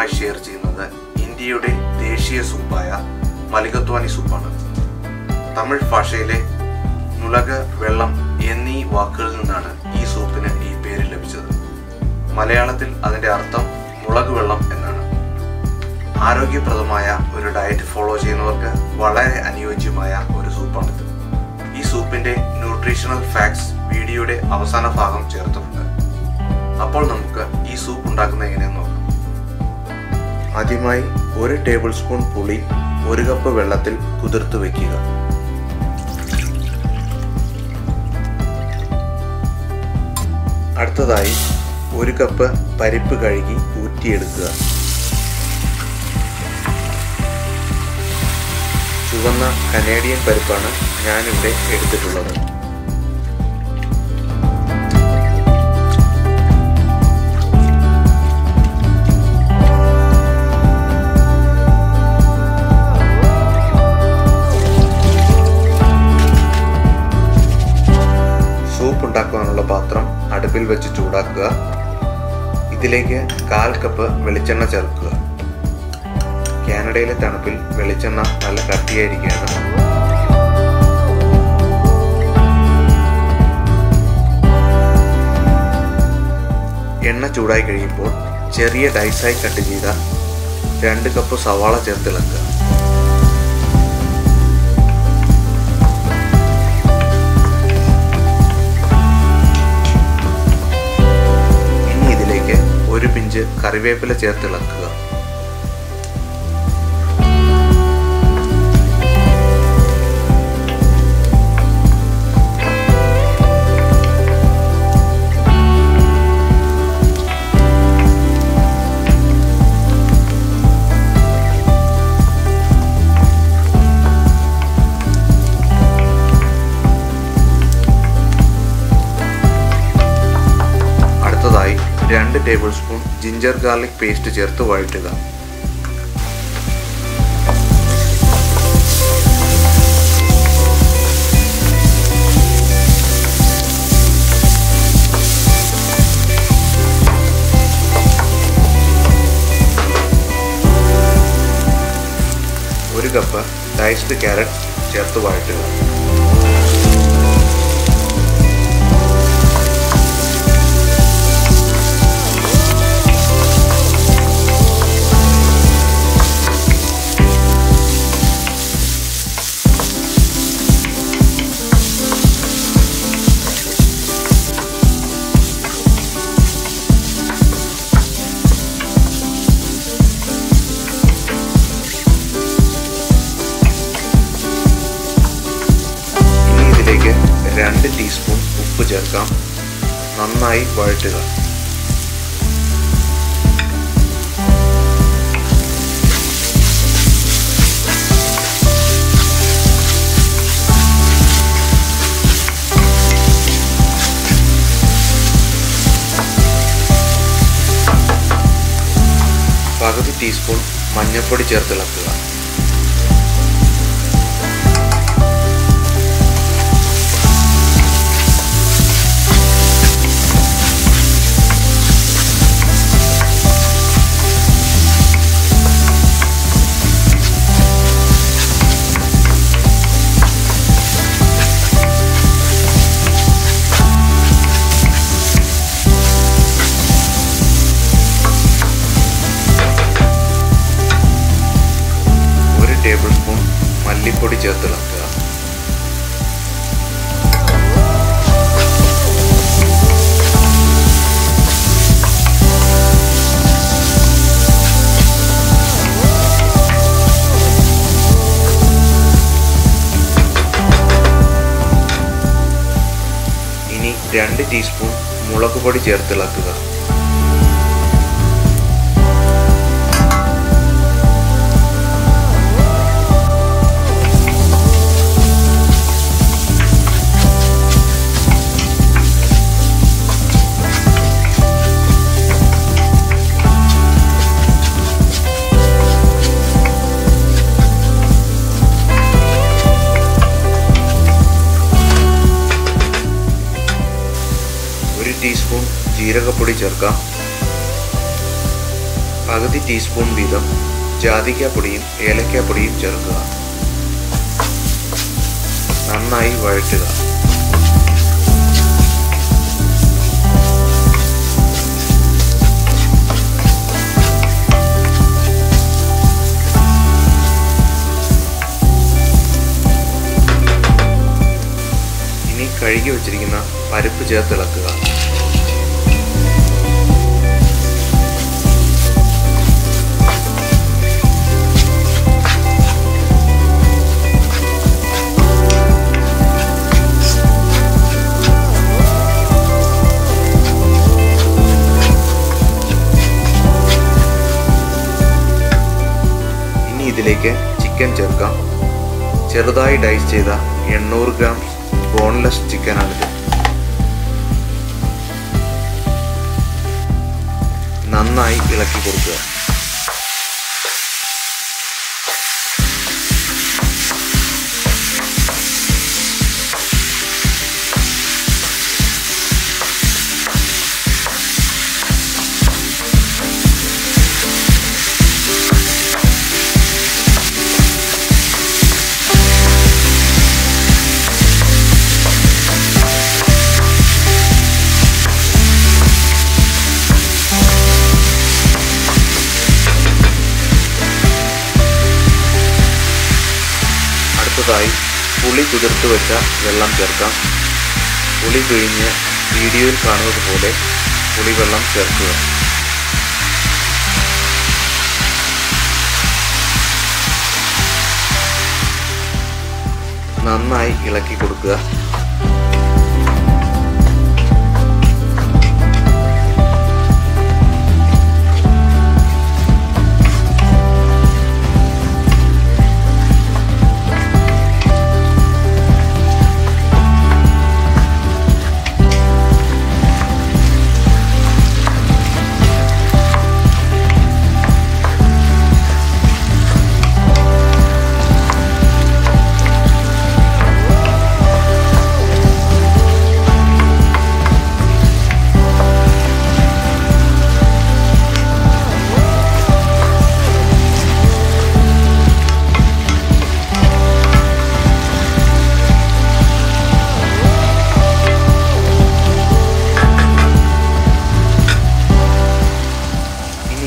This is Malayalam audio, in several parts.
നിങ്ങളുമായി ഷെയർ ചെയ്യുന്നത് ഇന്ത്യയുടെ ദേശീയ സൂപ്പായ മലികത്വാനി സൂപ്പാണ്. തമിഴ് ഭാഷയിലെ മുളക്, വെള്ളം എന്നീ വാക്കുകളിൽ നിന്നാണ് ഈ സൂപ്പിന് ഈ പേര് ലഭിച്ചത്. മലയാളത്തിൽ അതിൻ്റെ അർത്ഥം മുളക് വെള്ളം എന്നാണ്. ആരോഗ്യപ്രദമായ ഒരു ഡയറ്റ് ഫോളോ ചെയ്യുന്നവർക്ക് വളരെ അനുയോജ്യമായ ഒരു സൂപ്പാണിത്. ഈ സൂപ്പിൻ്റെ ന്യൂട്രീഷണൽ ഫാക്ട്സ് വീഡിയോയുടെ അവസാന ഭാഗം ചേർത്തിട്ടുണ്ട്. അപ്പോൾ നമുക്ക് ഈ സൂപ്പ് ഉണ്ടാക്കുന്നത് എങ്ങനെയെന്ന് നോക്കാം. ആദ്യമായി 1 ടേബിൾ സ്പൂൺ പുളി 1 കപ്പ് വെള്ളത്തിൽ കുതിർത്ത് വയ്ക്കുക. അടുത്തതായി 1 കപ്പ് പരിപ്പ് കഴുകി ഊറ്റിയെടുക്കുക. ചുവന്ന കനേഡിയൻ പരിപ്പാണ് ഞാനിവിടെ എടുത്തിട്ടുള്ളത്. സൂപ്പ് ഉണ്ടാക്കാനുള്ള പാത്രം അടുപ്പിൽ വെച്ച് ചൂടാക്കുക. ഇതിലേക്ക് 1/4 കപ്പ് വെളിച്ചെണ്ണ ചേർക്കുക. കാനഡയിലെ തണുപ്പിൽ വെളിച്ചെണ്ണ നല്ല കട്ടിയായിരിക്കുകയാണ്. എണ്ണ ചൂടായി കഴിയുമ്പോൾ ചെറിയ ഡൈസായി കട്ട് ചെയ്ത 2 കപ്പ് സവാള ചേർത്തിളക്കുക. ഇനി ഇതിലേക്ക് 1 പിഞ്ച് കറിവേപ്പില ചേർത്തിളക്കുക. അടുത്തതായി 2 table spoon ginger garlic paste ചേർത്ത് വഴറ്റുക. ഒരു കപ്പ് ഡൈസ്ഡ് ക്യാരറ്റ് ചേർത്ത് വഴറ്റുക. ഇനി ഇതിലേക്ക് 2 ടീസ്പൂൺ ഉപ്പ് ചേർക്കാം. നന്നായി വഴറ്റുക. പകുതി ടീസ്പൂൺ മഞ്ഞൾപ്പൊടി ചേർത്തിളക്കുക. ടേബിൾ സ്പൂൺ മല്ലിപ്പൊടി ചേർത്തിളക്കുക. ഇനി 2 ടീസ്പൂൺ മുളക് പൊടി ചേർത്തിളക്കുക. ടീസ്പൂൺ ജീരകപ്പൊടി ചേർക്കാം. പകുതി ടീസ്പൂൺ വീതം ജാതിക്കാപ്പൊടിയും ഏലക്കാപ്പൊടിയും ചേർക്കുക. നന്നായി വഴറ്റുക. ഇനി കഴുകി വച്ചിരിക്കുന്ന പരിപ്പ് ചേർത്ത് ഇളക്കുക. ഇതിലേക്ക് ചിക്കൻ ചേർക്കാം. ചെറുതായി ഡൈസ് ചെയ്ത 800 ഗ്രാം ബോൺലെസ് ചിക്കനാണിത്. നന്നായി ഇളക്കി കൊടുക്കുക. അടുത്തതായി പുളി കുതിർത്ത് വെച്ച വെള്ളം ചേർക്കാം. പുളി പിഴിഞ്ഞ് വീഡിയോയിൽ കാണുന്നത് പോലെ പുളിവെള്ളം ചേർക്കുക. നന്നായി ഇളക്കി കൊടുക്കുക.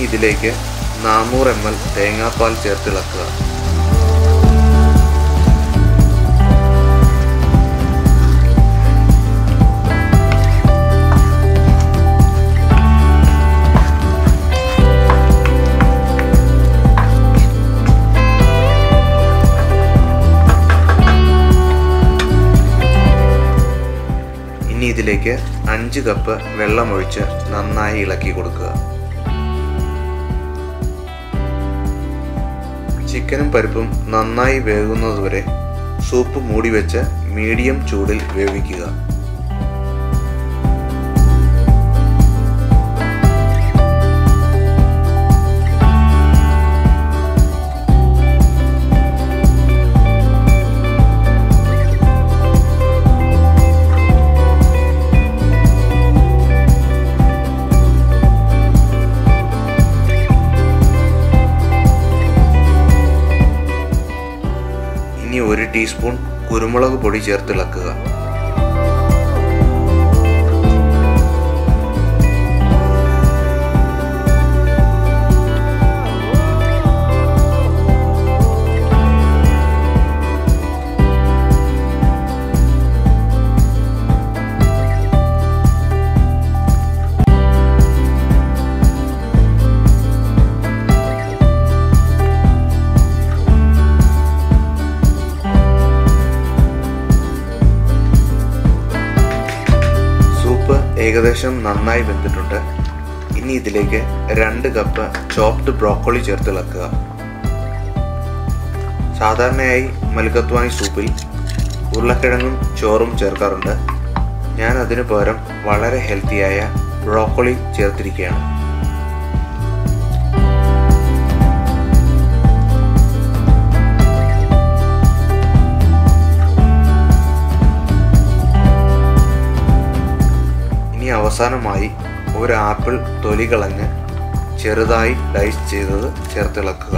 ഇതിലേക്ക് 400 ml തേങ്ങാപ്പാൽ ചേർത്ത് ഇളക്കുക. ഇനി ഇതിലേക്ക് 5 കപ്പ് വെള്ളമൊഴിച്ച് നന്നായി ഇളക്കി കൊടുക്കുക. ചിക്കനും പരിപ്പും നന്നായി വേകുന്നതുവരെ സൂപ്പ് മൂടി വെച്ച് മീഡിയം ചൂടിൽ വേവിക്കുക. ഇനി 1 ടീസ്പൂൺ കുരുമുളക് പൊടി ചേർത്ത് ഇളക്കുക. ഏകദേശം നന്നായി വെന്തിട്ടുണ്ട്. ഇനി ഇതിലേക്ക് 2 കപ്പ് ചോപ്ഡ് ബ്രോക്കോളി ചേർത്ത് ഇളക്കുക. സാധാരണയായി മൽഖത്വാനി സൂപ്പിൽ ഉരുളക്കിഴങ്ങും ചോറും ചേർക്കാറുണ്ട്. ഞാൻ അതിനു പകരം വളരെ ഹെൽത്തിയായ ബ്രോക്കോളി ചേർത്തിരിക്കുകയാണ്. അവസാനമായി 1 ആപ്പിൾ തൊലി കളഞ്ഞ് ചെറുതായി ഡൈസ് ചെയ്തത് ചേർത്തിളക്കുക.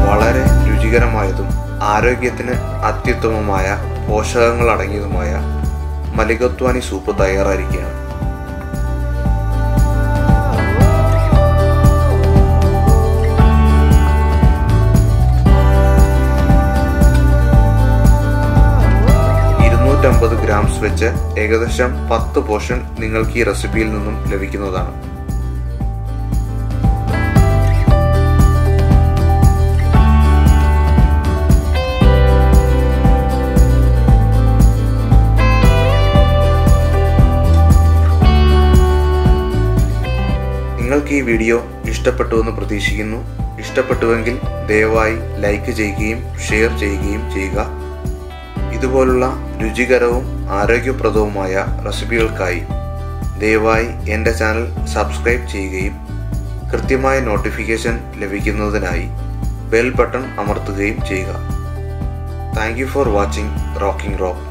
വളരെ രുചികരമായതും ആരോഗ്യത്തിന് അത്യുത്തമമായ പോഷകങ്ങൾ അടങ്ങിയതുമായ മലികത്വാനി സൂപ്പ് തയ്യാറായിരിക്കുകയാണ്. ഗ്രാംസ് വെച്ച് ഏകദേശം 10 പോർഷൻ നിങ്ങൾക്ക് ഈ റെസിപ്പിയിൽ നിന്നും ലഭിക്കുന്നതാണ്. നിങ്ങൾക്ക് ഈ വീഡിയോ ഇഷ്ടപ്പെട്ടുവെന്ന് പ്രതീക്ഷിക്കുന്നു. ഇഷ്ടപ്പെട്ടുവെങ്കിൽ ദയവായി ലൈക്ക് ചെയ്യുകയും ഷെയർ ചെയ്യുകയും ചെയ്യുക. ഇതുപോലുള്ള രുചികരവും ആരോഗ്യപ്രദവുമായ റെസിപ്പികൾക്കായി ദയവായി എൻ്റെ ചാനൽ സബ്സ്ക്രൈബ് ചെയ്യുകയും കൃത്യമായ നോട്ടിഫിക്കേഷൻ ലഭിക്കുന്നതിനായി ബെൽ ബട്ടൺ അമർത്തുകയും ചെയ്യുക. Thank you for watching rocking rock.